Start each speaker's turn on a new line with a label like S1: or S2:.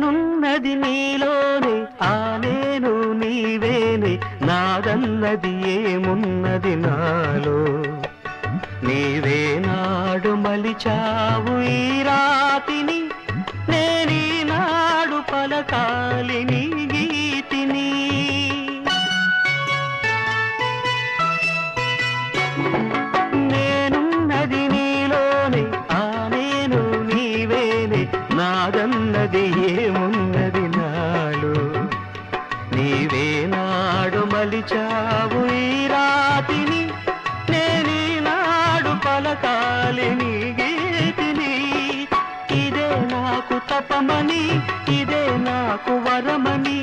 S1: నున్నది నీలోనే ఆ నేను నీవేనే నాదన్నది ఏమున్నది నాలో నీవే నాడు మలిచావు ఈ రాతిని నేనీనాడు పలకాలి నీ గీతిని నేనున్నది నీలోనే ఆ నేను నీవేనే నాదన్నది ఏమున్నది నాలో నీవే నాడు మలిచావు ఈ రాతిని నేనీనాడు పలకాలి నీ గీతిని ఇదే నాకు తపమని ఇదే నాకు వరమని